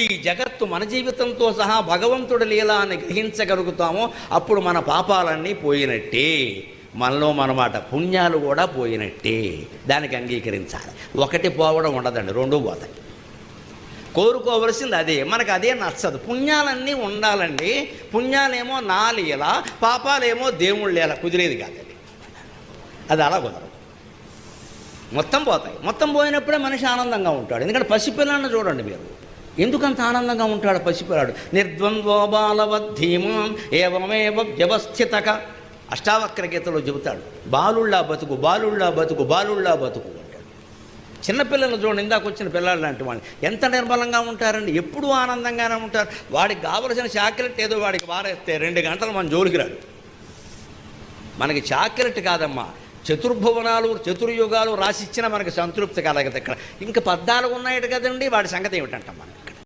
ఈ జగత్తు మన జీవితంతో సహా భగవంతుడి లీల అని గ్రహించగలుగుతామో అప్పుడు మన పాపాలన్నీ పోయినట్టే, మనలో మనమాట పుణ్యాలు కూడా పోయినట్టే. దానికి అంగీకరించాలి. ఒకటి పోవడం ఉండదండి, రెండు పోతాయి. కోరుకోవలసింది అదే. మనకు అదే నచ్చదు. పుణ్యాలన్నీ ఉండాలండి. పుణ్యాలేమో నా లీల, పాపాలేమో దేవుళ్ళ లీల. కుదిరేది కాదండి అది. అలా కుదరదు. మొత్తం పోతాయి. మొత్తం పోయినప్పుడే మనిషి ఆనందంగా ఉంటాడు. ఎందుకంటే పసిపిల్లాన్ని చూడండి మీరు, ఎందుకంత ఆనందంగా ఉంటాడు పసిపిల్లాడు. నిర్ద్వంద్వో బాలవద్ధీమాం ఏవమేవ వ్యవస్థితక అష్టావక్ర గీతలో చెబుతాడు. బాలుళ్ళా బతుకు, బాలుళ్ళా బతుకు, బాలుళ్ళా బతుకు అంటాడు. చిన్నపిల్లలు చూడండి, ఇందాక వచ్చిన పిల్లలు లాంటి వాళ్ళు ఎంత నిర్మలంగా ఉంటారండి. ఎప్పుడూ ఆనందంగానే ఉంటారు. వాడికి కావలసిన చాక్లెట్ ఏదో వాడికి వారేస్తే 2 గంటలు మన జోలికి రాడు. మనకి చాక్లెట్ కాదమ్మా, చతుర్భువనాలు చతుర్యుగాలు రాసిచ్చినా మనకి సంతృప్తి కలగదు. ఇక్కడ ఇంకా 14 ఉన్నాయట కదండి, వాడి సంగతి ఏమిటంటాం మనం.